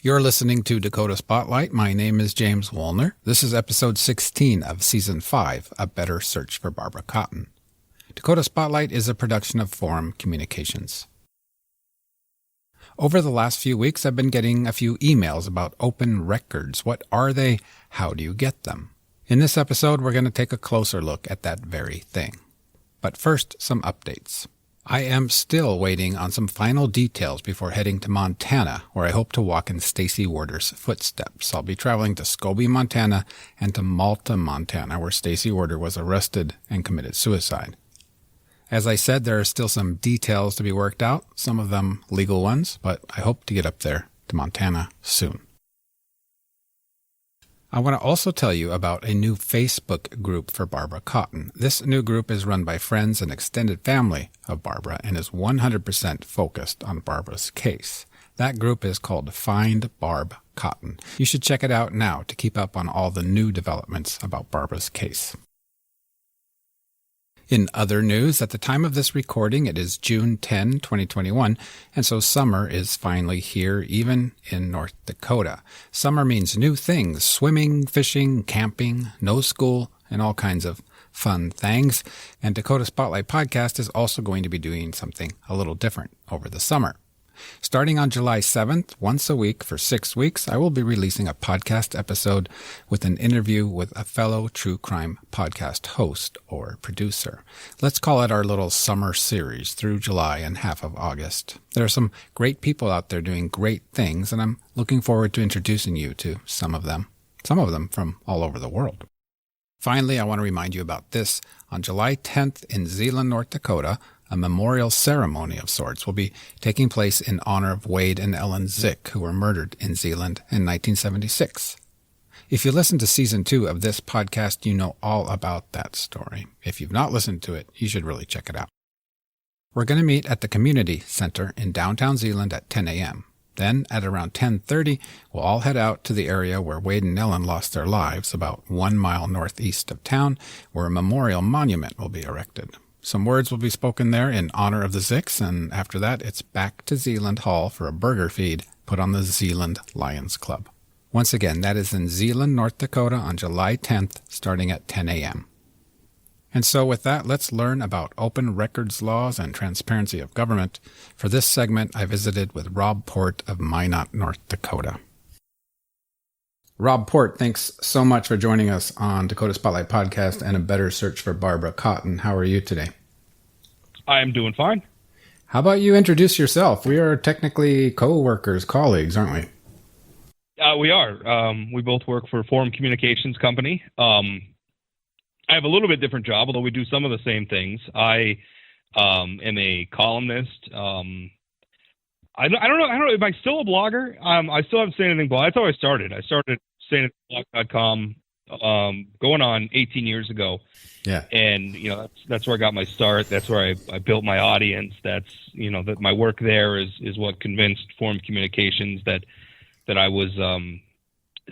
You're listening to Dakota Spotlight. My name is James Woolner. This is episode 16 of season 5, A Better Search for Barbara Cotton. Dakota Spotlight is a production of Forum Communications. Over the last few weeks, I've been getting a few emails about open records. What are they? How do you get them? In this episode, we're going to take a closer look at that very thing. But first, some updates. I am still waiting on some final details before heading to Montana, where I hope to walk in Stacy Werder's footsteps. I'll be traveling to Scobie, Montana, and to Malta, Montana, where Stacy Werder was arrested and committed suicide. As I said, there are still some details to be worked out, some of them legal ones, but I hope to get up there to Montana soon. I want to also tell you about a new Facebook group for Barbara Cotton. This new group is run by friends and extended family of Barbara and is 100% focused on Barbara's case. That group is called Find Barb Cotton. You should check it out now to keep up on all the new developments about Barbara's case. In other news, at the time of this recording, it is June 10, 2021, and so summer is finally here, even in North Dakota. Summer means new things: swimming, fishing, camping, no school, and all kinds of fun things. And Dakota Spotlight Podcast is also going to be doing something a little different over the summer. Starting on July 7th, once a week for 6 weeks, I will be releasing a podcast episode with an interview with a fellow true crime podcast host or producer. Let's call it our little summer series through July and half of August. There are some great people out there doing great things, and I'm looking forward to introducing you to some of them from all over the world. Finally, I want to remind you about this. On July 10th in Zeeland, North Dakota, a memorial ceremony of sorts will be taking place in honor of Wade and Ellen Zick, who were murdered in Zeeland in 1976. If you listen to Season 2 of this podcast, you know all about that story. If you've not listened to it, you should really check it out. We're going to meet at the Community Center in downtown Zeeland at 10 a.m. Then, at around 10:30, we'll all head out to the area where Wade and Ellen lost their lives, about 1 mile northeast of town, where a memorial monument will be erected. Some words will be spoken there in honor of the Zicks, and after that, it's back to Zeeland Hall for a burger feed put on the Zeeland Lions Club. Once again, that is in Zeeland, North Dakota on July 10th, starting at 10 a.m. And so with that, let's learn about open records laws and transparency of government. For this segment, I visited with Rob Port of Minot, North Dakota. Rob Port, thanks so much for joining us on Dakota Spotlight Podcast and A Better Search for Barbara Cotton. How are you today? I am doing fine. How about you introduce yourself? We are technically co-workers, colleagues, aren't we? We are. We both work for Forum Communications Company. I have a little bit different job, although we do some of the same things. I am a columnist. I don't know. Am I still a blogger? I still haven't said anything blog. That's how I started. I started sayingblog.com going on 18 years ago. Yeah. And, that's where I got my start. That's where I built my audience. That's, that my work there is what convinced Forum Communications that I was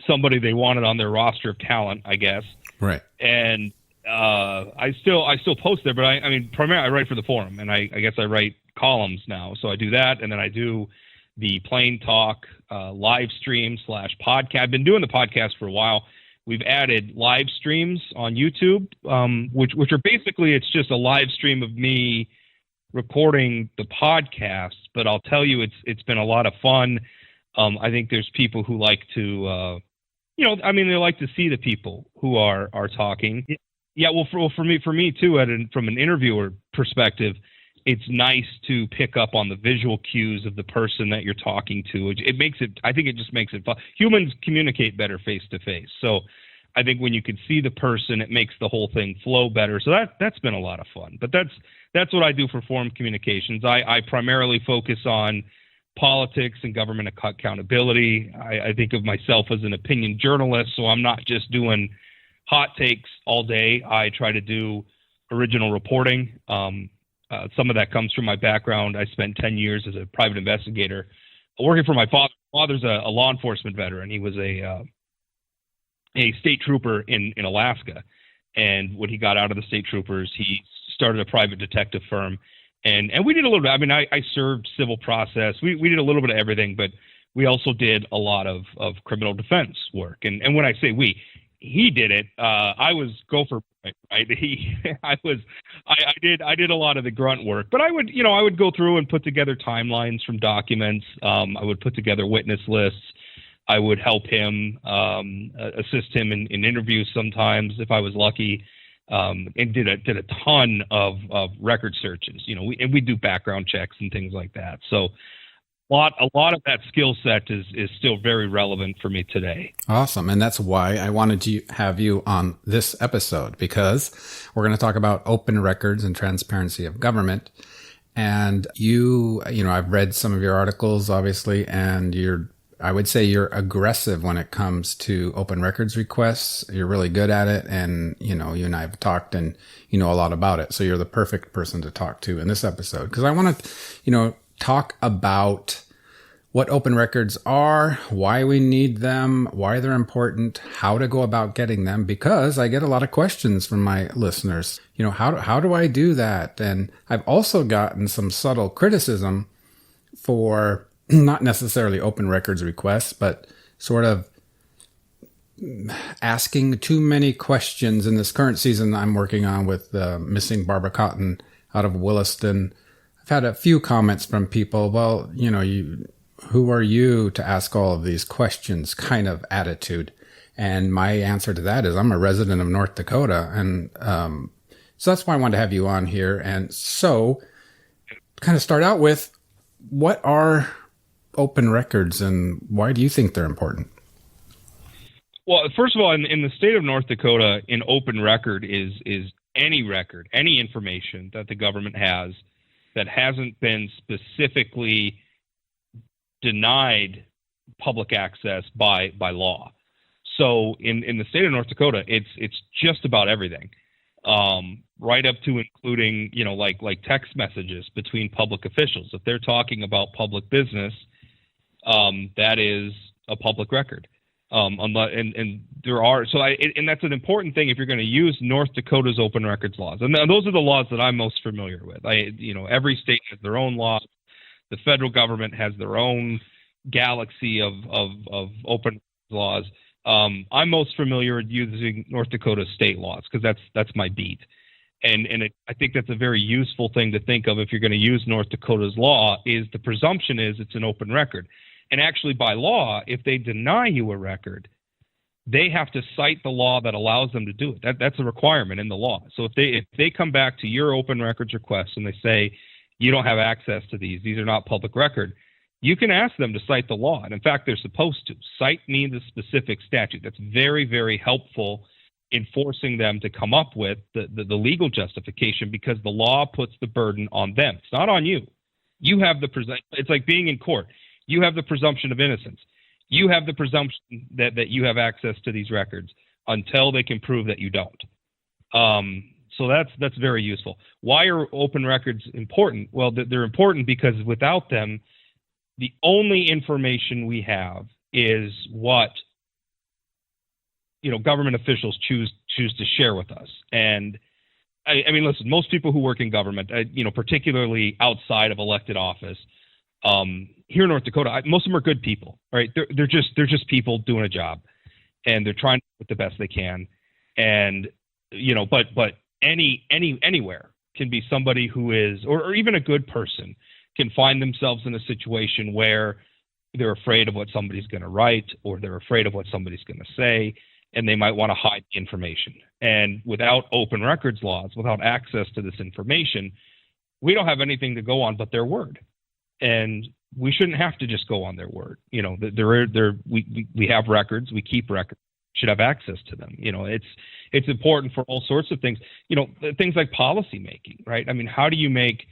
somebody they wanted on their roster of talent, I guess. Right. And I still post there, but primarily I write for the Forum, and I guess I write columns now. So I do that, and then I do the Plain Talk live stream / podcast. I've been doing the podcast for a while. We've added live streams on YouTube, which are basically, it's just a live stream of me recording the podcast. But I'll tell you, it's been a lot of fun. I think there's people who like to, they like to see the people who are talking. Yeah, well, for me too, from an interviewer perspective, it's nice to pick up on the visual cues of the person that you're talking to. I think it just makes it fun. Humans communicate better face to face. So I think when you can see the person, it makes the whole thing flow better. So that's been a lot of fun. But that's what I do for Forum Communications. I primarily focus on politics and government accountability. I think of myself as an opinion journalist, so I'm not just doing hot takes all day. I try to do original reporting. Some of that comes from my background. I spent 10 years as a private investigator working for my father. My father's a law enforcement veteran. He was a state trooper in Alaska. And when he got out of the state troopers, he started a private detective firm. And we did a little bit. I served civil process. We did a little bit of everything, but we also did a lot of criminal defense work. And when I say we, he did it. I was gopher, right? I did a lot of the grunt work, but I would go through and put together timelines from documents. I would put together witness lists. I would help him, assist him in interviews sometimes if I was lucky, and did a ton of record searches. We do background checks and things like that. So a lot of that skill set is still very relevant for me today. Awesome. And that's why I wanted to have you on this episode, because we're going to talk about open records and transparency of government. And I've read some of your articles, obviously, and I would say you're aggressive when it comes to open records requests. You're really good at it. And, you and I have talked and you know a lot about it. So you're the perfect person to talk to in this episode, because I want to, talk about what open records are, why we need them, why they're important, how to go about getting them, because I get a lot of questions from my listeners. How do I do that? And I've also gotten some subtle criticism for not necessarily open records requests, but sort of asking too many questions. In this current season I'm working on with missing Barbara Cotton out of Williston, I've had a few comments from people, well, who are you to ask all of these questions kind of attitude. And my answer to that is I'm a resident of North Dakota. And so that's why I wanted to have you on here. And so kind of start out with, what are open records and why do you think they're important? Well, first of all, in the state of North Dakota, an open record is any record, any information that the government has that hasn't been specifically denied public access by law. So in the state of North Dakota, it's just about everything, right up to including like text messages between public officials. If they're talking about public business, that is a public record. And that's an important thing if you're going to use North Dakota's open records laws. And those are the laws that I'm most familiar with. Every state has their own laws. The federal government has their own galaxy of open laws. I'm most familiar with using North Dakota state laws because that's my beat. And I think that's a very useful thing to think of if you're going to use North Dakota's law. Is the presumption is it's an open record. And actually, by law, if they deny you a record, they have to cite the law that allows them to do it. That's a requirement in the law. So if they come back to your open records request and they say, you don't have access to these are not public record, you can ask them to cite the law. And in fact, they're supposed to. Cite me the specific statute. That's very, very helpful in forcing them to come up with the legal justification, because the law puts the burden on them. It's not on you. You have it's like being in court. You have the presumption of innocence. You have the presumption that you have access to these records until they can prove that you don't. So that's very useful. Why are open records important? Well, they're important because without them, the only information we have is what government officials choose to share with us. And I mean, listen, most people who work in government, particularly outside of elected office, here in North Dakota, most of them are good people, right? They're just people doing a job, and they're trying to do the best they can. And but anywhere can be somebody who is, or even a good person can find themselves in a situation where they're afraid of what somebody's going to write, or they're afraid of what somebody's going to say, and they might want to hide the information. And without open records laws, without access to this information, we don't have anything to go on but their word. And we shouldn't have to just go on their word. We have records, we keep records, should have access to them. It's important for all sorts of things. Things like policy making, right? I mean, how do you make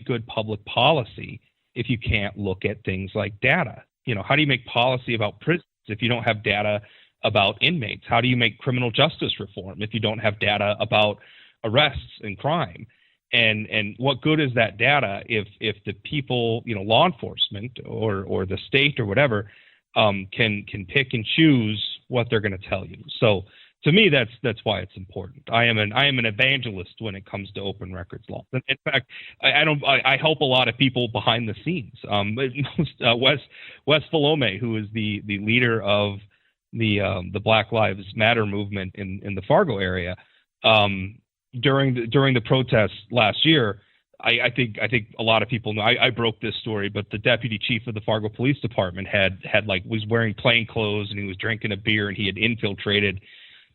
good public policy if you can't look at things like data? How do you make policy about prisons if you don't have data about inmates? How do you make criminal justice reform if you don't have data about arrests and crime? And what good is that data if the people, law enforcement or the state or whatever, can pick and choose what they're going to tell you? So to me, that's why it's important. I am an evangelist when it comes to open records law. In fact, I help a lot of people behind the scenes. Wes Filome, who is the leader of the Black Lives Matter movement in the Fargo area, during the protests last year, I think a lot of people know. I broke this story, but the deputy chief of the Fargo Police Department was wearing plain clothes and he was drinking a beer and he had infiltrated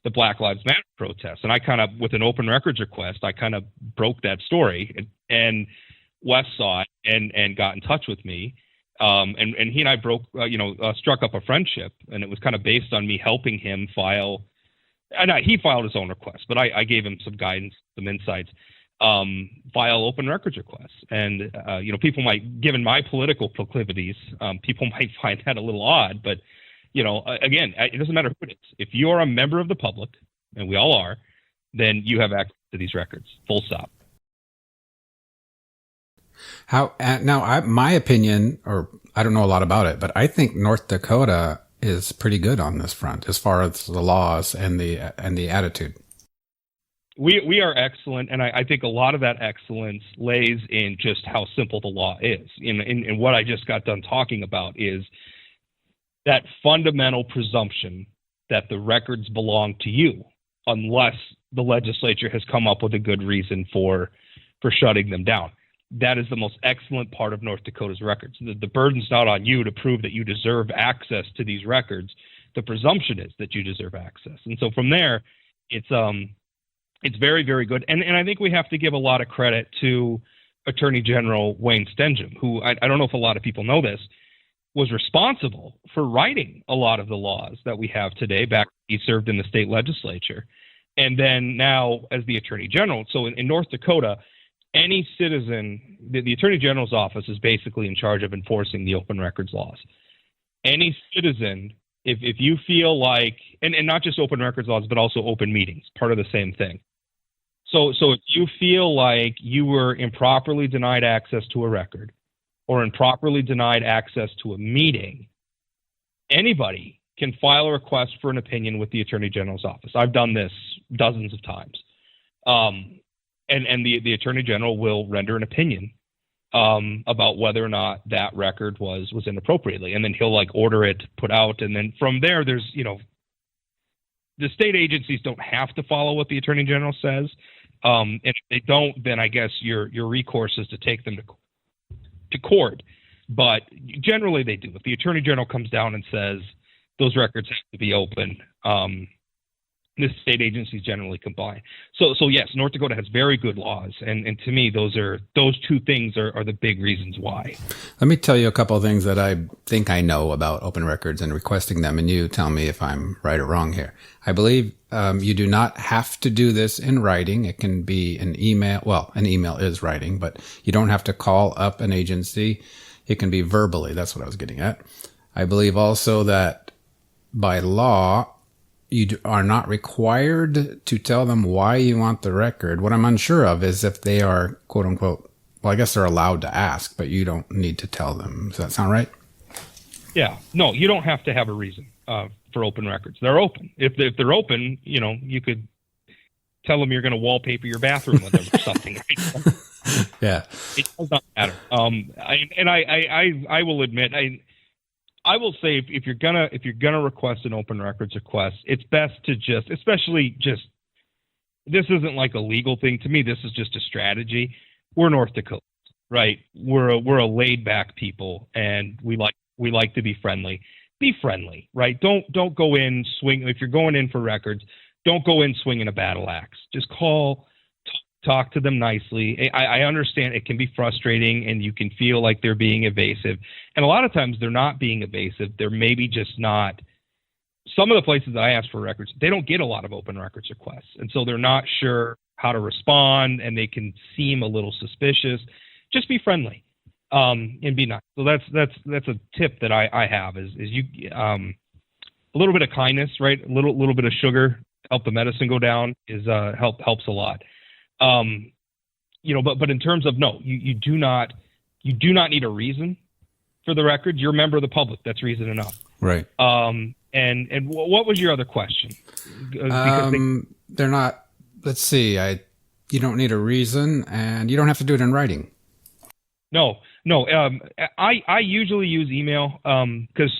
the Black Lives Matter protests. And I kind of, with an open records request, I kind of broke that story. And Wes saw it and got in touch with me. And he and I struck up a friendship, and it was kind of based on me helping him file. And he filed his own request, but I gave him some guidance, some insights. File open records requests, and people might, given my political proclivities, people might find that a little odd, but again, it doesn't matter who it is. If you're a member of the public, and we all are, then you have access to these records. Full stop. My opinion, or I don't know a lot about it, but I think North Dakota is pretty good on this front as far as the laws and the attitude. We are excellent, and I think a lot of that excellence lays in just how simple the law is. In what I just got done talking about is that fundamental presumption that the records belong to you, unless the legislature has come up with a good reason for shutting them down. That is the most excellent part of North Dakota's records. The burden's not on you to prove that you deserve access to these records. The presumption is that you deserve access. And so from there, it's very, very good. And I think we have to give a lot of credit to Attorney General Wayne Stengham, who I don't know if a lot of people know this, was responsible for writing a lot of the laws that we have today. Back when he served in the state legislature. And then now as the Attorney General. So in North Dakota, any citizen, the Attorney General's office is basically in charge of enforcing the open records laws. Any citizen, if you feel like, and not just open records laws, but also open meetings, part of the same thing. So if you feel like you were improperly denied access to a record or improperly denied access to a meeting, anybody can file a request for an opinion with the Attorney General's office. I've done this dozens of times. And the Attorney General will render an opinion about whether or not that record was inappropriately. And then he'll order it put out. And then from there, there's, the state agencies don't have to follow what the Attorney General says. And if they don't, then I guess your recourse is to take them to court. But generally they do. If the Attorney General comes down and says those records have to be open, the state agencies generally comply. So yes, North Dakota has very good laws, and to me, those two things are the big reasons why. Let me tell you a couple of things that I think I know about open records and requesting them, and you tell me if I'm right or wrong here. I believe you do not have to do this in writing. It can be an email. Well, an email is writing, but you don't have to call up an agency. It can be verbally. That's what I was getting at. I believe also that by law, you are not required to tell them why you want the record. What I'm unsure of is if they are, quote unquote, well, I guess they're allowed to ask, but you don't need to tell them. Does that sound right? Yeah. No, you don't have to have a reason for open records. They're open. If they're open, you could tell them you're going to wallpaper your bathroom with them or something. Right? Yeah. It does not matter. I will admit, I will say if you're gonna request an open records request, it's best to especially this isn't like a legal thing to me. This is just a strategy. We're North Dakota, right? We're a laid back people, and we like to be friendly. Be friendly, right? Don't go in swing. If you're going in for records, don't go in swinging a battle axe. Just call. Talk to them nicely. I understand it can be frustrating and you can feel like they're being evasive. And a lot of times they're not being evasive. They're maybe just not. Some of the places that I ask for records, they don't get a lot of open records requests. And so they're not sure how to respond and they can seem a little suspicious. Just be friendly and be nice. So that's a tip that I have is you a little bit of kindness, right? A little bit of sugar, help the medicine go down helps a lot. But in terms of you do not need a reason for the record. You're a member of the public. That's reason enough. Right. And what was your other question? They're not. Let's see. You don't need a reason, and you don't have to do it in writing. No. I usually use email because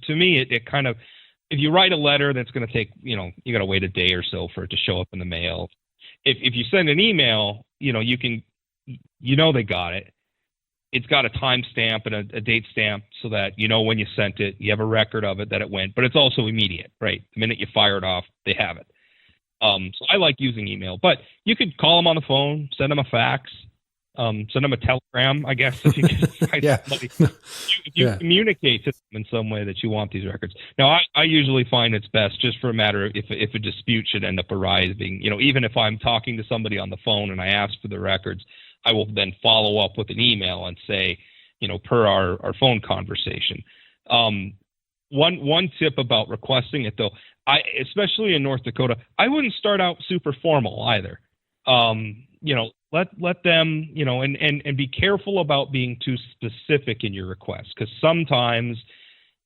to me it kind of, if you write a letter that's going to take, you got to wait a day or so for it to show up in the mail. If you send an email, you can, they got it. It's got a timestamp and a date stamp so that when you sent it, you have a record of it that it went, but it's also immediate, right? The minute you fire it off, they have it. So I like using email, but you could call them on the phone, send them a fax, send them a telegram, I guess, if you can find somebody. You communicate to them in some way that you want these records. Now, I usually find it's best just for a matter of if a dispute should end up arising, even if I'm talking to somebody on the phone and I ask for the records, I will then follow up with an email and say, per our phone conversation. One tip about requesting it, though, especially in North Dakota, I wouldn't start out super formal either. Let them, and be careful about being too specific in your request, because sometimes,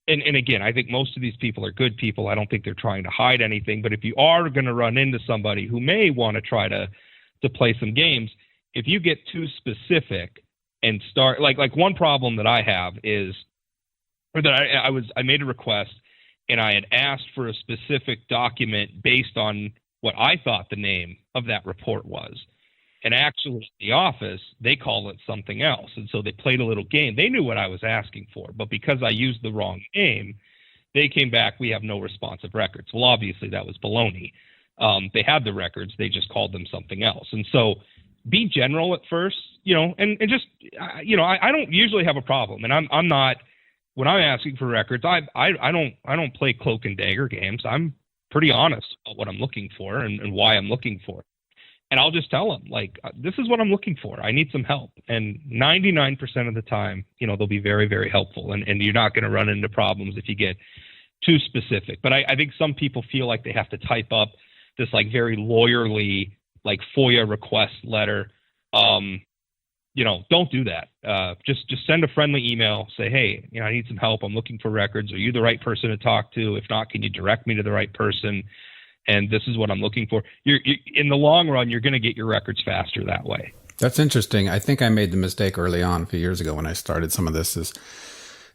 and again, I think most of these people are good people. I don't think they're trying to hide anything. But if you are going to run into somebody who may want to try to play some games, if you get too specific and start like one problem that I have is, or that I made a request and I had asked for a specific document based on what I thought the name of that report was. And actually, the office, they call it something else. And so they played a little game. They knew what I was asking for, but because I used the wrong name, they came back, we have no responsive records. Well, obviously, that was baloney. They had the records. They just called them something else. And so be general at first, and just, I don't usually have a problem. And I'm not, when I'm asking for records, I don't play cloak and dagger games. I'm pretty honest about what I'm looking for and why I'm looking for it. And I'll just tell them, this is what I'm looking for. I need some help. And 99% of the time, they'll be very, very helpful. And you're not going to run into problems if you get too specific. But I think some people feel like they have to type up this very lawyerly, FOIA request letter. Don't do that. Just send a friendly email. Say, hey, I need some help. I'm looking for records. Are you the right person to talk to? If not, can you direct me to the right person? And this is what I'm looking for. You're in the long run, you're going to get your records faster that way. That's interesting. I think I made the mistake early on a few years ago when I started some of this, is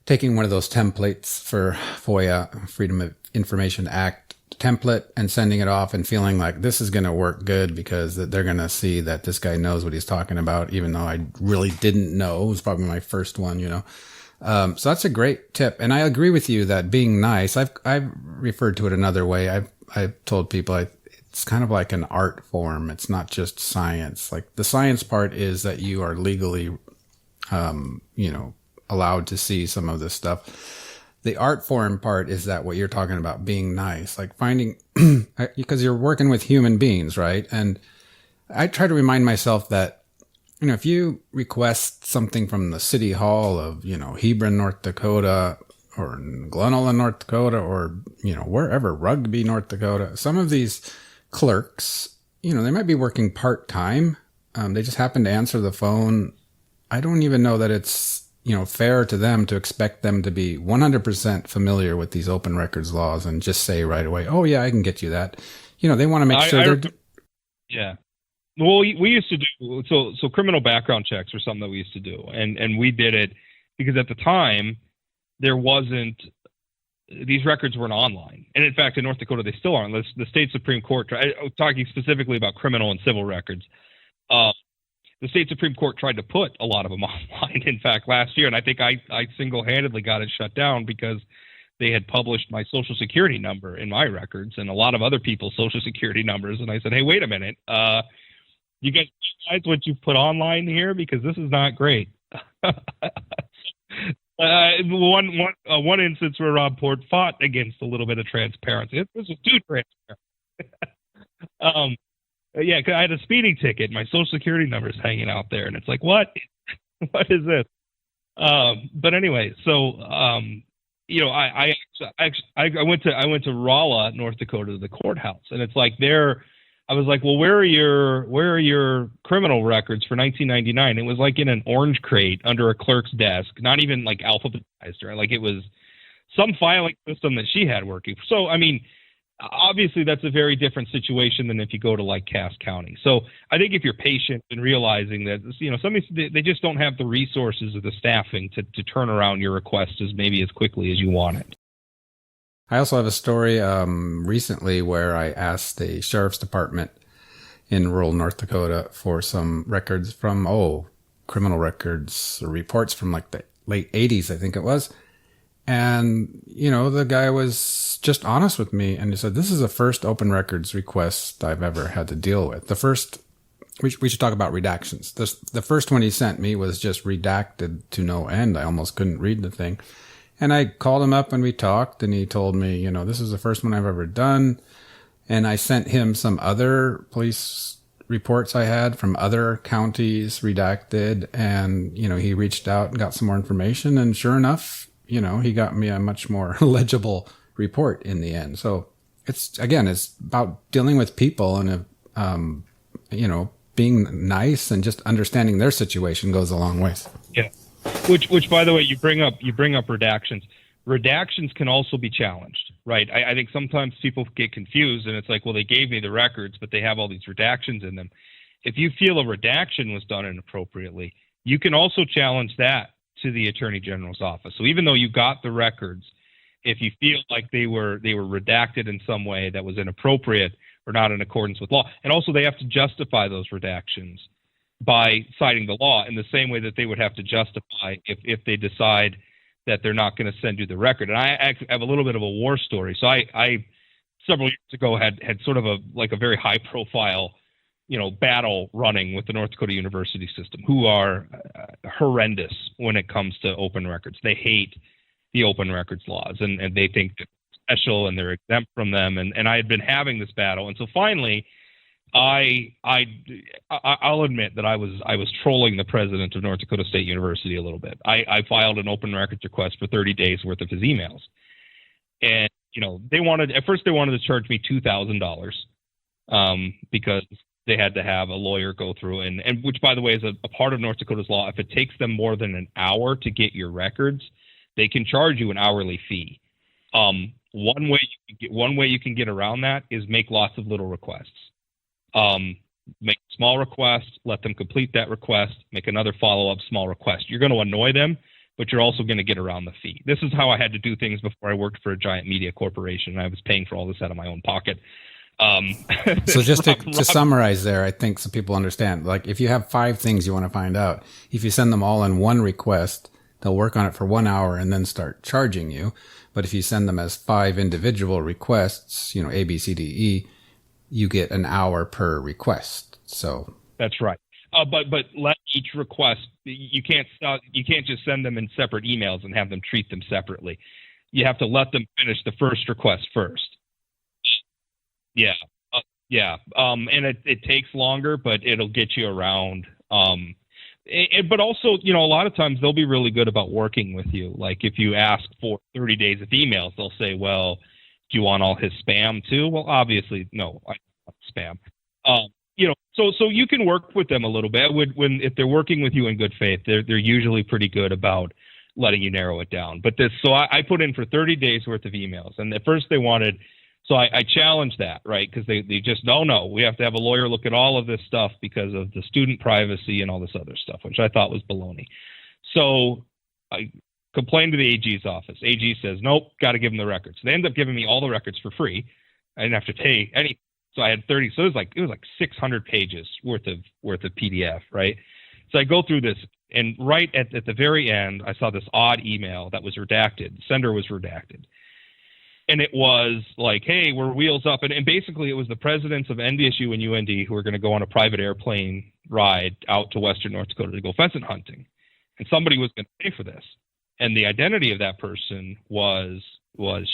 taking one of those templates for FOIA, Freedom of Information Act template, and sending it off and feeling like this is going to work good because they're going to see that this guy knows what he's talking about, even though I really didn't know. It was probably my first one, So that's a great tip. And I agree with you that being nice, I've referred to it another way. I've told people it's kind of like an art form. It's not just science. Like the science part is that you are legally, allowed to see some of this stuff. The art form part is that what you're talking about, being nice, like finding, because you're working with human beings, right? And I try to remind myself that, if you request something from the city hall of, Hebron, North Dakota, or Glenolin, North Dakota, or, wherever, Rugby, North Dakota, some of these clerks, they might be working part-time. They just happen to answer the phone. I don't even know that it's, fair to them to expect them to be 100% familiar with these open records laws and just say right away, oh yeah, I can get you that. They want to make sure they're... Yeah. Well, we used to do, so criminal background checks were something that we used to do. And we did it because at the time, there wasn't, these records weren't online. And in fact, in North Dakota, they still aren't. The state Supreme Court, talking specifically about criminal and civil records, the state Supreme Court tried to put a lot of them online, in fact, last year. And I think I single-handedly got it shut down because they had published my Social Security number in my records and a lot of other people's Social Security numbers. And I said, hey, wait a minute. You guys realize what you put online here? Because this is not great. One instance where Rob Port fought against a little bit of transparency. This was too transparent. Yeah, 'cause I had a speeding ticket. My Social Security number is hanging out there, and it's like, what? What is this? But anyway, so I went to Rolla, North Dakota, to the courthouse, and it's like there. I was like, well, where are your criminal records for 1999? It was like in an orange crate under a clerk's desk, not even like alphabetized, right? Like it was some filing system that she had working. So, I mean, obviously that's a very different situation than if you go to like Cass County. So I think if you're patient and realizing that, some of these, they just don't have the resources or the staffing to turn around your request as quickly as you want it. I also have a story recently where I asked the sheriff's department in rural North Dakota for some records from, criminal records or reports from like the late 80s, I think it was. And, the guy was just honest with me, and he said, this is the first open records request I've ever had to deal with. The first, we should talk about redactions. The first one he sent me was just redacted to no end. I almost couldn't read the thing. And I called him up and we talked, and he told me, this is the first one I've ever done. And I sent him some other police reports I had from other counties redacted. And, he reached out and got some more information. And sure enough, he got me a much more legible report in the end. So it's about dealing with people and, being nice and just understanding their situation goes a long ways. Yeah. Which by the way, you bring up redactions. Redactions can also be challenged, right? I think sometimes people get confused and it's like, well, they gave me the records, but they have all these redactions in them. If you feel a redaction was done inappropriately, you can also challenge that to the Attorney General's office. So even though you got the records, if you feel like they were redacted in some way that was inappropriate or not in accordance with law, and also they have to justify those redactions by citing the law in the same way that they would have to justify if they decide that they're not going to send you the record. And I actually have a little bit of a war story. So I several years ago had sort of a very high profile battle running with the North Dakota University system, who are horrendous when it comes to open records. They hate the open records laws, and they think they're special and they're exempt from them. And I had been having this battle. And so finally, I'll admit that I was trolling the president of North Dakota State University a little bit. I filed an open records request for 30 days worth of his emails. And, they wanted to charge me $2,000 because they had to have a lawyer go through and which, by the way, is a part of North Dakota's law. If it takes them more than an hour to get your records, they can charge you an hourly fee. One way you can get around that is make lots of little requests. Make a small request, let them complete that request, make another follow-up small request. You're going to annoy them, but you're also going to get around the fee. This is how I had to do things before I worked for a giant media corporation, and I was paying for all this out of my own pocket. So just to summarize there, I think so people understand, like if you have 5 things you want to find out, if you send them all in one request, they'll work on it for 1 hour and then start charging you. But if you send them as 5 individual requests, A, B, C, D, E, you get an hour per request. So that's right. But let each request, you can't just send them in separate emails and have them treat them separately. You have to let them finish the first request first. Yeah. And it takes longer, but it'll get you around. But also, a lot of times they'll be really good about working with you. Like if you ask for 30 days of emails, they'll say, well, do you want all his spam too? Well, obviously, no, I don't want spam. So you can work with them a little bit if they're working with you in good faith. They're usually pretty good about letting you narrow it down. But I put in for 30 days worth of emails, and at first they wanted. So I challenged that, right? Because they just, no, we have to have a lawyer look at all of this stuff because of the student privacy and all this other stuff, which I thought was baloney. So I complained to the AG's office. AG says, nope, got to give them the records. They end up giving me all the records for free. I didn't have to pay any. So I had 30. So it was like 600 pages worth of PDF, right? So I go through this, and right at the very end, I saw this odd email that was redacted. The sender was redacted. And it was like, hey, we're wheels up. And basically it was the presidents of NDSU and UND who were going to go on a private airplane ride out to Western North Dakota to go pheasant hunting. And somebody was going to pay for this. And the identity of that person was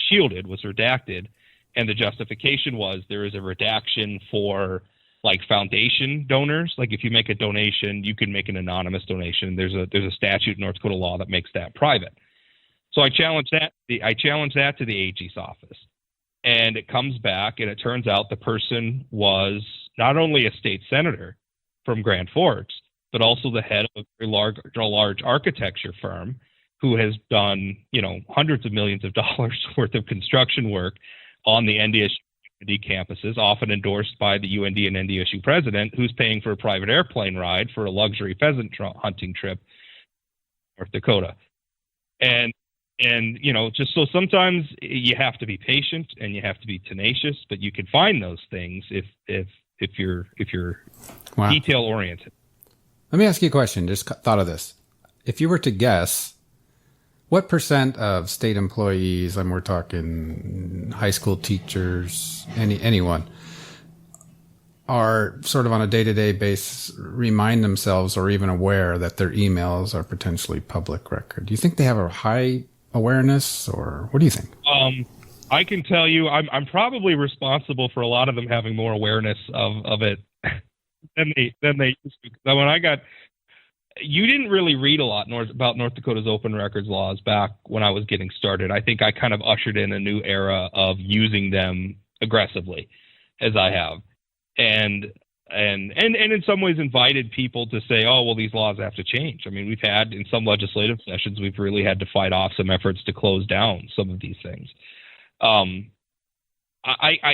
shielded, was redacted. And the justification was there is a redaction for like foundation donors. Like if you make a donation, you can make an anonymous donation. There's a statute in North Dakota law that makes that private. So I challenged that to the AG's office, and it comes back, and it turns out the person was not only a state senator from Grand Forks, but also the head of a large architecture firm who has done, hundreds of millions of dollars worth of construction work on the NDSU UND campuses, often endorsed by the UND and NDSU president, who's paying for a private airplane ride for a luxury pheasant hunting trip to North Dakota. And just so sometimes you have to be patient and you have to be tenacious, but you can find those things if you're Wow. detail oriented. Let me ask you a question. Just thought of this. If you were to guess, what % of state employees, and we're talking high school teachers, anyone, are sort of on a day-to-day basis remind themselves or even aware that their emails are potentially public record? Do you think they have a high awareness, or what do you think? I can tell you, I'm probably responsible for a lot of them having more awareness of it than they used to. So when you didn't really read a lot about North Dakota's open records laws back when I was getting started. I think I kind of ushered in a new era of using them aggressively, as I have, and in some ways invited people to say, oh, well, these laws have to change. I mean, we've had in some legislative sessions, we've really had to fight off some efforts to close down some of these things. I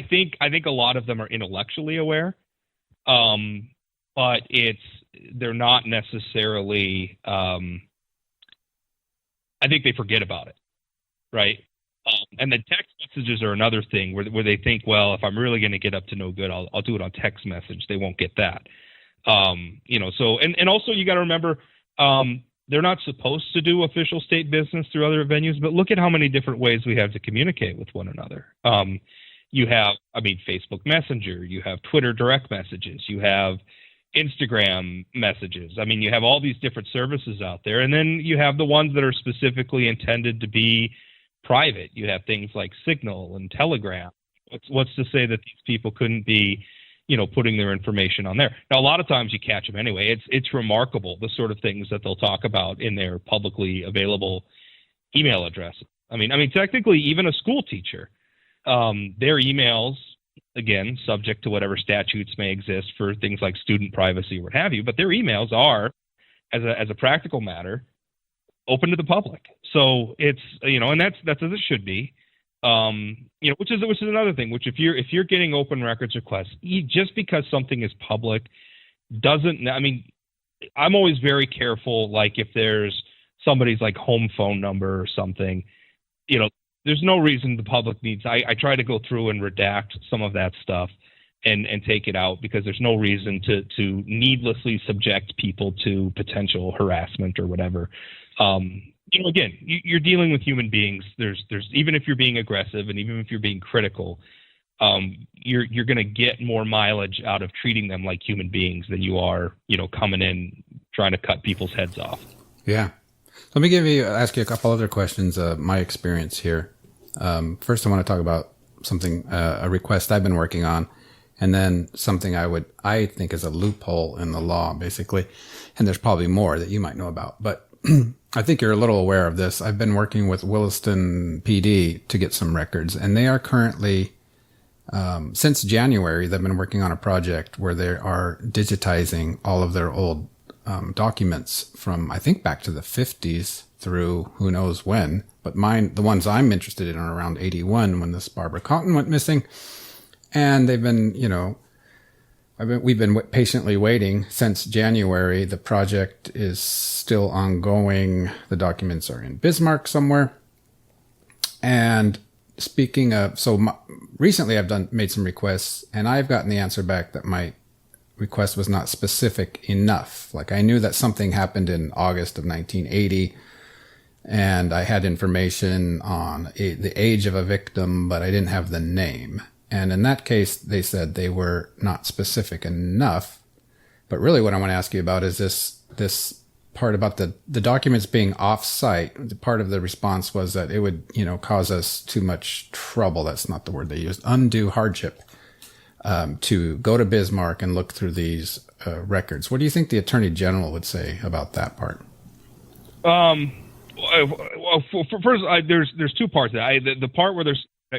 think a lot of them are intellectually aware, but they're not necessarily. I think they forget about it, right? And the text messages are another thing where they think, well, if I'm really going to get up to no good, I'll do it on text message. They won't get that, So and also you got to remember, they're not supposed to do official state business through other venues, but look at how many different ways we have to communicate with one another. You have, Facebook Messenger, you have Twitter direct messages, you have Instagram messages. You have all these different services out there. And then you have the ones that are specifically intended to be private. You have things like Signal and Telegram. What's to say that these people couldn't be, putting their information on there? Now, a lot of times you catch them anyway. It's remarkable, the sort of things that they'll talk about in their publicly available email addresses. Technically, even a school teacher, their emails, again, subject to whatever statutes may exist for things like student privacy or what have you, but their emails are, as a practical matter, open to the public. So it's, and that's as it should be. Which is another thing, which if you're getting open records requests, just because something is public doesn't, I'm always very careful, like if there's somebody's like home phone number or something, there's no reason the public needs, I try to go through and redact some of that stuff and take it out, because there's no reason to needlessly subject people to potential harassment or whatever. Again, you're dealing with human beings. There's even if you're being aggressive and even if you're being critical, you're going to get more mileage out of treating them like human beings than you are, coming in trying to cut people's heads off. Yeah. Let me ask you a couple other questions. My experience here. First, I want to talk about something, a request I've been working on, and then something I think is a loophole in the law, basically. And there's probably more that you might know about, but I think you're a little aware of this. I've been working with Williston PD to get some records, and they are currently, since January, they've been working on a project where they are digitizing all of their old documents from, I think, back to the 50s through who knows when. But the ones I'm interested in are around 81 when this Barbara Cotton went missing. And they've been, we've been patiently waiting since January. The project is still ongoing. The documents are in Bismarck somewhere. And speaking of, recently I've made some requests, and I've gotten the answer back that my request was not specific enough. Like, I knew that something happened in August of 1980, and I had information on the age of a victim, but I didn't have the name. And in that case, they said they were not specific enough. But really what I want to ask you about is this part about the documents being off-site. Part of the response was that it would, cause us too much trouble. That's not the word they used. Undue hardship to go to Bismarck and look through these records. What do you think the Attorney General would say about that part? Well, first, there's two parts. The part where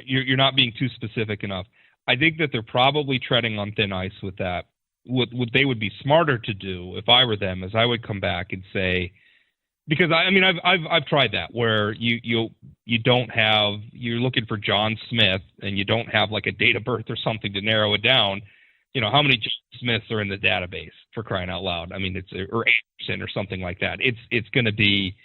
you're not being too specific enough. I think that they're probably treading on thin ice with that. What they would be smarter to do, if I were them, is I would come back and say, Because I mean, I've tried that where you don't have, you're looking for John Smith and you don't have like a date of birth or something to narrow it down. You know, how many John Smiths are in the database, for crying out loud? I mean, or Anderson or something like that. It's going to be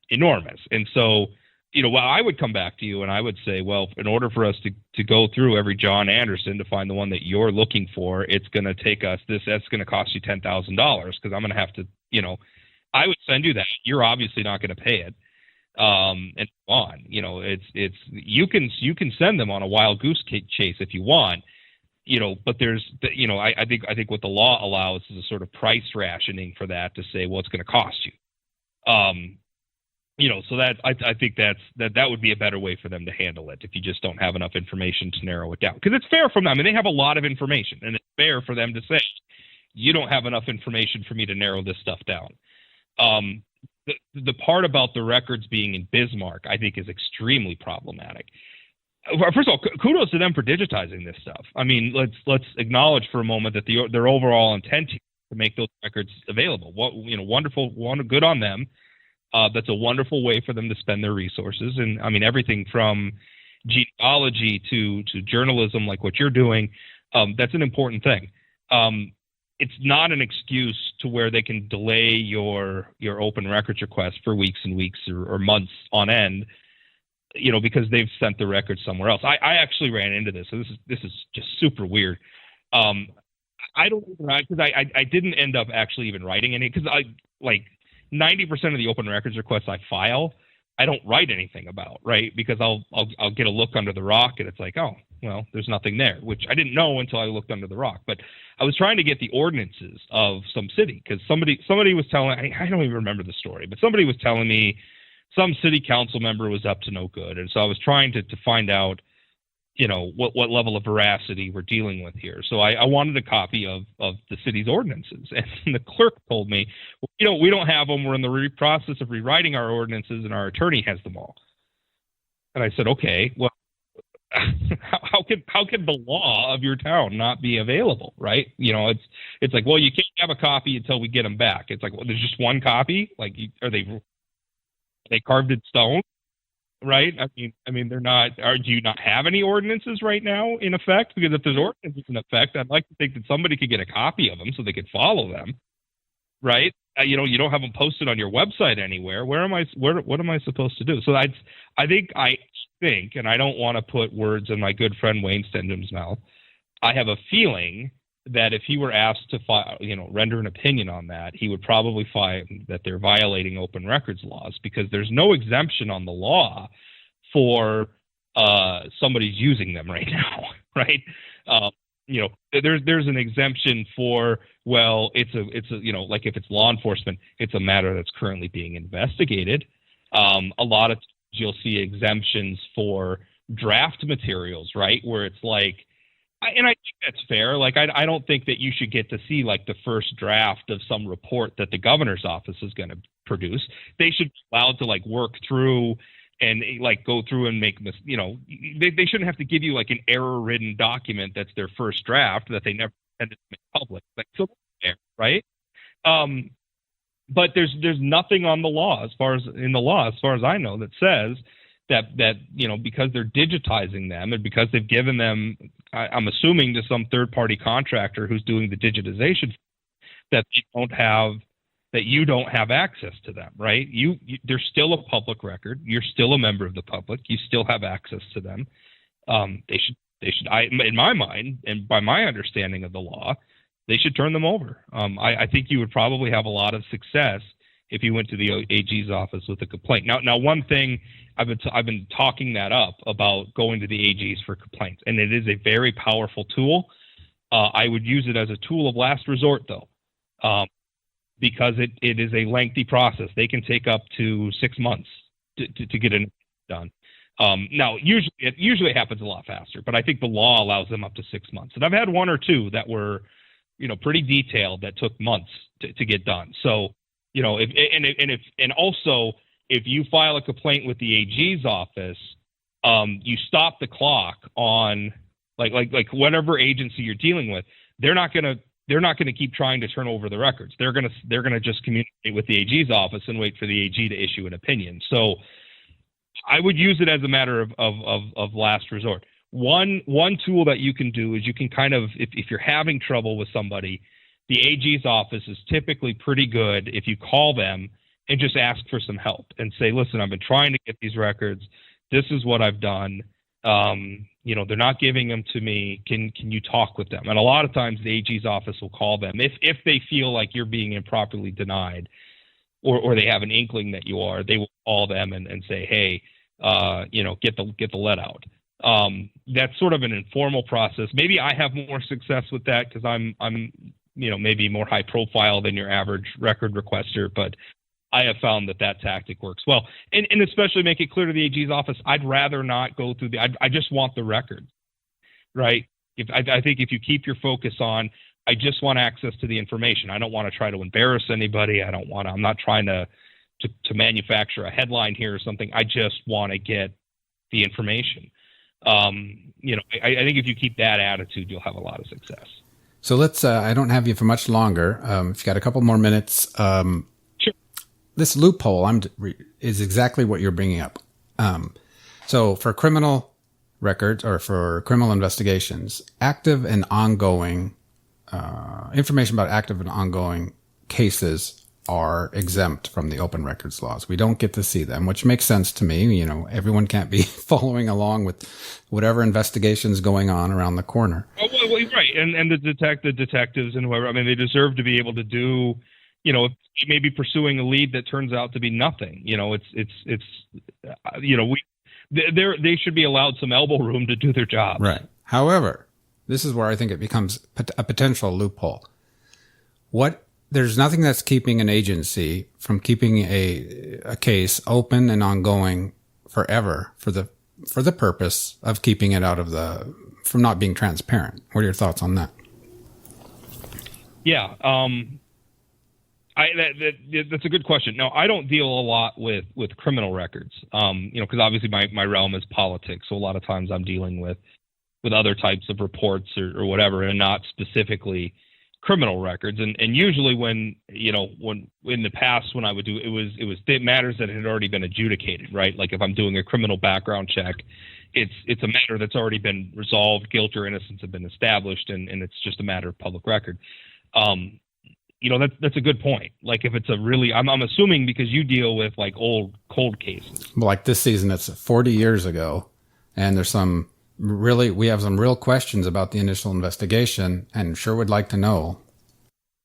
enormous. And so, you know, well, I would come back to you and I would say, well, in order for us to go through every John Anderson to find the one that you're looking for, it's going to take us that's going to cost you $10,000 because I'm going to have to, you know, I would send you that. You're obviously not going to pay it. And on, you know, you can send them on a wild goose chase if you want, you know, but there's, you know, I think what the law allows is a sort of price rationing for that to say, well, it's going to cost you. You know, so that I think that would be a better way for them to handle it if you just don't have enough information to narrow it down. Because it's fair from them. I mean, they have a lot of information, and it's fair for them to say, you don't have enough information for me to narrow this stuff down. The part about the records being in Bismarck, I think, is extremely problematic. First of all, kudos to them for digitizing this stuff. I mean, let's acknowledge for a moment that their overall intent to make those records available. Wonderful, good on them. That's a wonderful way for them to spend their resources. And I mean, everything from genealogy to journalism, like what you're doing, that's an important thing. It's not an excuse to where they can delay your open records request for weeks and weeks or months on end, you know, because they've sent the records somewhere else. I actually ran into this, so this is just super weird. I don't because I didn't end up actually even writing any, because I like 90% of the open records requests I file, I don't write anything about, right? Because I'll get a look under the rock and it's like, oh, well, there's nothing there, which I didn't know until I looked under the rock. But I was trying to get the ordinances of some city because somebody was telling, I don't even remember the story, but somebody was telling me some city council member was up to no good. And so I was trying to find out, you know, what level of veracity we're dealing with here. So I wanted a copy of the city's ordinances. And the clerk told me, you know, we don't have them. We're in the process of rewriting our ordinances and our attorney has them all. And I said, okay, well, how can the law of your town not be available, right? You know, it's like, well, you can't have a copy until we get them back. It's like, well, there's just one copy. Like, are they carved in stone? Right? I mean, they're not. Do you not have any ordinances right now in effect? Because if there's ordinances in effect, I'd like to think that somebody could get a copy of them so they could follow them. Right? You know, you don't have them posted on your website anywhere. What am I supposed to do? So I think, and I don't want to put words in my good friend Wayne Stendham's mouth. I have a feeling that if he were asked to render an opinion on that, he would probably find that they're violating open records laws because there's no exemption on the law for somebody's using them right now, right? You know, there's an exemption for, well, it's a you know, like if it's law enforcement, it's a matter that's currently being investigated. A lot of times you'll see exemptions for draft materials, right, where it's like. And I think that's fair. Like, I don't think that you should get to see like the first draft of some report that the governor's office is going to produce. They should be allowed to like work through and like go through and make this, you know, they shouldn't have to give you like an error-ridden document that's their first draft that they never intended to make public. Like, so fair, right? But there's nothing on the law as far as I know that says that you know, because they're digitizing them and because they've given them, I'm assuming, to some third-party contractor who's doing the digitization, that you don't have access to them, right? They're still a public record. You're still a member of the public. You still have access to them. They should. In my mind, and by my understanding of the law, they should turn them over. I think you would probably have a lot of success if you went to the AG's office with a complaint. Now, one thing I've been talking that up about going to the AG's for complaints, and it is a very powerful tool. I would use it as a tool of last resort, though, because it is a lengthy process. They can take up to 6 months to get it done. Now, usually it happens a lot faster, but I think the law allows them up to 6 months. And I've had one or two that were, you know, pretty detailed that took months to get done. So, you know, if you file a complaint with the AG's office, you stop the clock on like whatever agency you're dealing with. They're not going to they're not going to keep trying to turn over the records. They're going to just communicate with the AG's office and wait for the AG to issue an opinion. So I would use it as a matter of last resort. One tool that you can do is you can kind of, if you're having trouble with somebody, the AG's office is typically pretty good if you call them and just ask for some help and say, listen, I've been trying to get these records. This is what I've done. They're not giving them to me. Can you talk with them? And a lot of times the AG's office will call them if they feel like you're being improperly denied, or they have an inkling that you are. They will call them and say, hey, get the let out. That's sort of an informal process. Maybe I have more success with that because I'm maybe more high profile than your average record requester, but I have found that tactic works well. And especially make it clear to the AG's office, I'd rather not go through I just want the record, right? I think if you keep your focus on, I just want access to the information. I don't want to try to embarrass anybody. I'm not trying to manufacture a headline here or something. I just want to get the information. I think if you keep that attitude, you'll have a lot of success. So let's, I don't have you for much longer. If you've got a couple more minutes, Sure. This loophole is exactly what you're bringing up. So for criminal records or for criminal investigations, active and ongoing, information about active and ongoing cases are exempt from the open records laws. We don't get to see them, which makes sense to me. Everyone can't be following along with whatever investigation's going on around the corner. Well, right. And the detectives and whoever, they deserve to be able to do, maybe pursuing a lead that turns out to be nothing. They should be allowed some elbow room to do their job. Right. However, this is where I think it becomes a potential loophole. There's nothing that's keeping an agency from keeping a case open and ongoing forever for the purpose of keeping it from not being transparent. What are your thoughts on that? Yeah. That's a good question. Now, I don't deal a lot with criminal records, because obviously my realm is politics. So a lot of times I'm dealing with other types of reports or whatever, and not specifically criminal records. And usually when in the past, when I would do, it was matters that had already been adjudicated, right? Like if I'm doing a criminal background check, it's a matter that's already been resolved, guilt or innocence have been established, and it's just a matter of public record. That's a good point. Like if it's I'm assuming because you deal with like old cold cases. Like this season, it's 40 years ago, and there's we have some real questions about the initial investigation, and sure would like to know.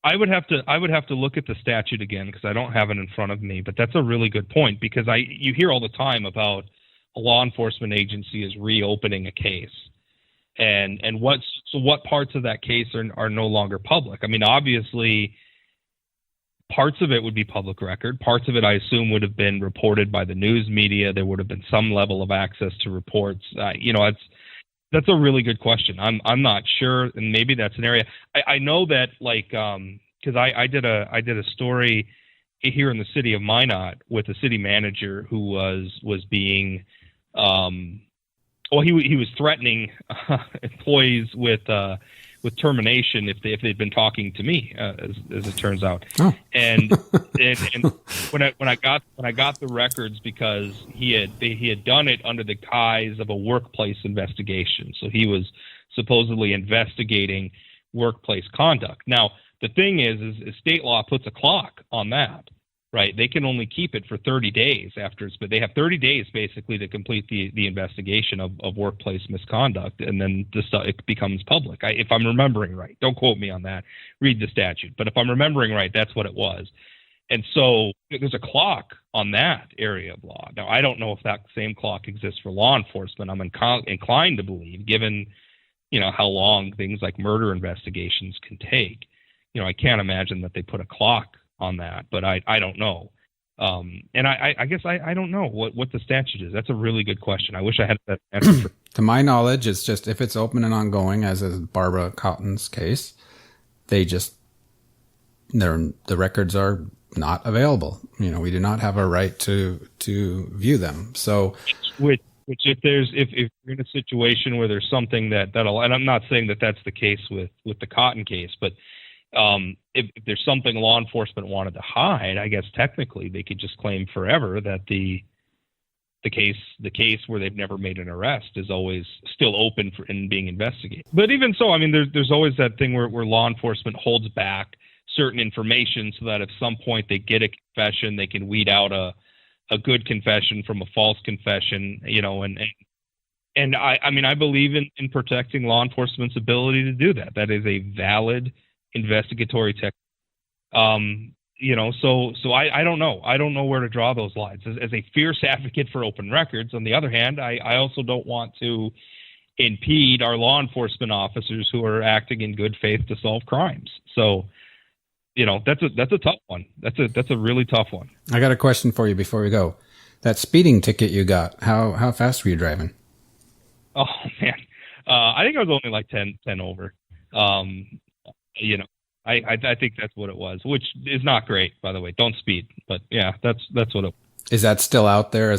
I would have to look at the statute again because I don't have it in front of me. But that's a really good point because you hear all the time about a law enforcement agency is reopening a case, and what parts of that case are no longer public. Obviously, parts of it would be public record. Parts of it, I assume, would have been reported by the news media. There would have been some level of access to reports. That's a really good question. I'm not sure, and maybe that's an area. I know that because I did a story here in the city of Minot with a city manager who was being he was threatening employees with termination if they'd been talking to me, as it turns out. Oh. And when I got the records, because he had done it under the guise of a workplace investigation, so he was supposedly investigating workplace conduct. Now the thing is state law puts a clock on that, right? They can only keep it for 30 days but they have 30 days basically to complete the investigation of workplace misconduct, and then it becomes public. If I'm remembering right, don't quote me on that, read the statute, but if I'm remembering right, that's what it was. And so there's a clock on that area of law. Now, I don't know if that same clock exists for law enforcement. I'm inclined to believe, given, how long things like murder investigations can take. I can't imagine that they put a clock on that, but I don't know. And I guess I don't know what the statute is. That's a really good question. I wish I had that answer. To my knowledge, it's just if it's open and ongoing, as is Barbara Cotton's case, the records are not available. We do not have a right to view them. So, which if you're in a situation where there's something that'll, and I'm not saying that that's the case with the Cotton case, but If there's something law enforcement wanted to hide, I guess technically they could just claim forever that the case where they've never made an arrest is always still open for and being investigated. But even so, I mean, there's always that thing where law enforcement holds back certain information so that if some point they get a confession, they can weed out a good confession from a false confession, and I mean, I believe in protecting law enforcement's ability to do that. That is a valid investigatory technique. So I don't know. I don't know where to draw those lines. As a fierce advocate for open records, on the other hand, I also don't want to impede our law enforcement officers who are acting in good faith to solve crimes. So, that's a tough one. That's a really tough one. I got a question for you before we go. That speeding ticket you got, how fast were you driving? Oh man, I think I was only like 10 over. I think that's what it was, which is not great, by the way. Don't speed, but yeah, that's what it. Is that still out there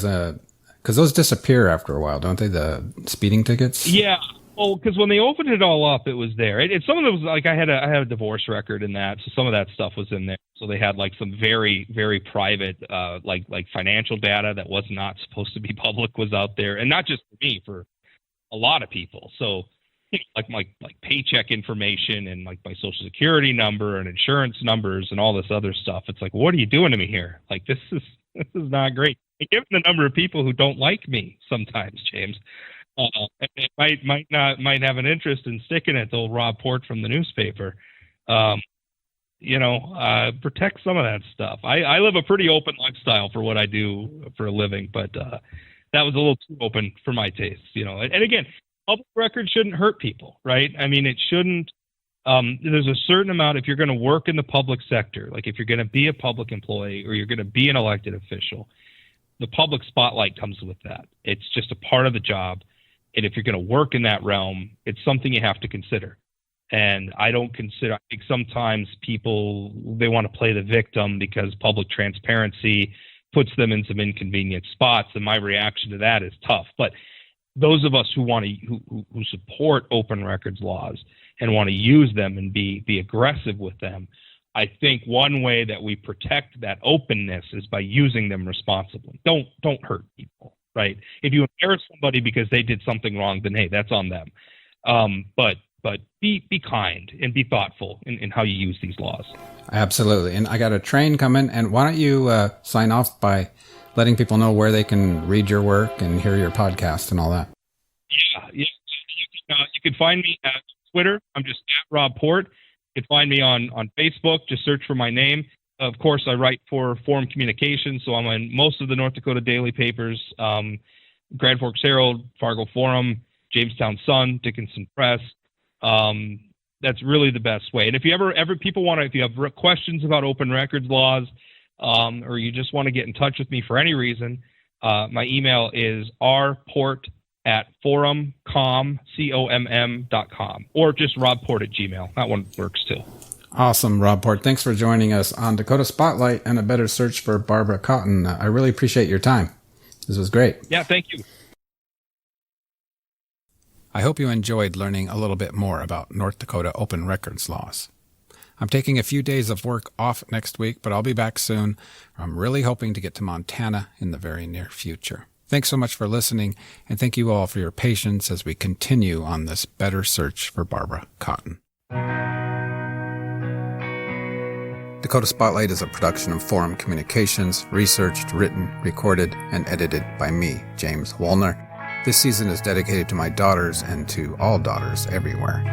because those disappear after a while, don't they? The speeding tickets? Yeah. Well, because when they opened it all up, it was there. Some of it was like I had a divorce record in that, so some of that stuff was in there. So they had like some very, very private, like financial data that was not supposed to be public was out there, and not just for me, for a lot of people. So like paycheck information and like my social security number and insurance numbers and all this other stuff. It's like, what are you doing to me here? Like, this is not great. And given the number of people who don't like me sometimes, James, it might have an interest in sticking it to old Rob Port from the newspaper. Protect some of that stuff. I live a pretty open lifestyle for what I do for a living, but that was a little too open for my taste, and again, public record shouldn't hurt people, right? I mean, it shouldn't. There's a certain amount, if you're going to work in the public sector, like if you're going to be a public employee or you're going to be an elected official, the public spotlight comes with that. It's just a part of the job. And if you're going to work in that realm, it's something you have to consider. And I think sometimes people, they want to play the victim because public transparency puts them in some inconvenient spots. And my reaction to that is tough. But those of us who support open records laws and want to use them and be aggressive with them, I think one way that we protect that openness is by using them responsibly. Don't hurt people, right? If you embarrass somebody because they did something wrong, then hey, that's on them. But be kind and be thoughtful in how you use these laws. Absolutely. And I got a train coming, and why don't you sign off by letting people know where they can read your work and hear your podcast and all that. Yeah. You can find me at Twitter. I'm just at Rob Port. You can find me on Facebook. Just search for my name. Of course, I write for Forum Communications, so I'm on most of the North Dakota daily papers, Grand Forks Herald, Fargo Forum, Jamestown Sun, Dickinson Press. That's really the best way. And if you if you have questions about open records laws, or you just want to get in touch with me for any reason, my email is rport@forumcom.com, or just robport@gmail. That one works too. Awesome, Rob Port. Thanks for joining us on Dakota Spotlight and a better search for Barbara Cotton. I really appreciate your time. This was great. Yeah, thank you. I hope you enjoyed learning a little bit more about North Dakota open records laws. I'm taking a few days of work off next week, but I'll be back soon. I'm really hoping to get to Montana in the very near future. Thanks so much for listening, and thank you all for your patience as we continue on this better search for Barbara Cotton. Dakota Spotlight is a production of Forum Communications, researched, written, recorded, and edited by me, James Woolner. This season is dedicated to my daughters and to all daughters everywhere.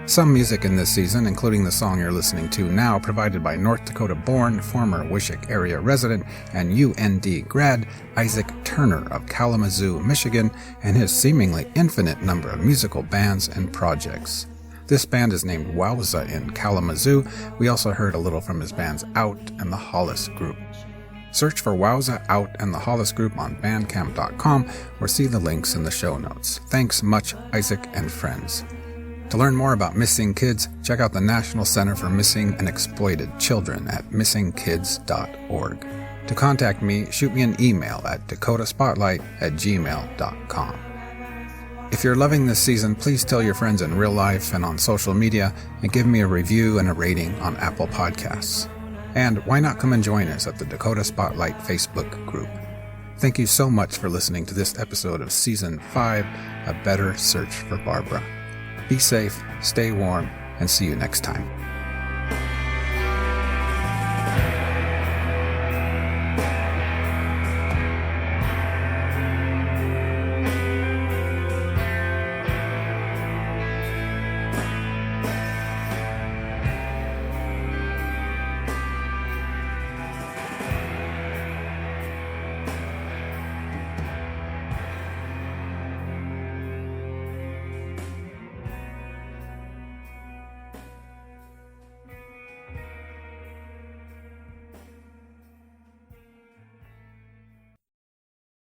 Some music in this season, including the song you're listening to now, provided by North Dakota-born, former Wishick area resident, and UND grad Isaac Turner of Kalamazoo, Michigan, and his seemingly infinite number of musical bands and projects. This band is named Wowza in Kalamazoo. We also heard a little from his bands Out and the Hollis Group. Search for Wowza, Out, and the Hollis Group on Bandcamp.com or see the links in the show notes. Thanks much, Isaac and friends. To learn more about missing kids, check out the National Center for Missing and Exploited Children at missingkids.org. To contact me, shoot me an email at dakotaspotlight@gmail.com. If you're loving this season, please tell your friends in real life and on social media and give me a review and a rating on Apple Podcasts. And why not come and join us at the Dakota Spotlight Facebook group? Thank you so much for listening to this episode of Season 5, A Better Search for Barbara. Be safe, stay warm, and see you next time.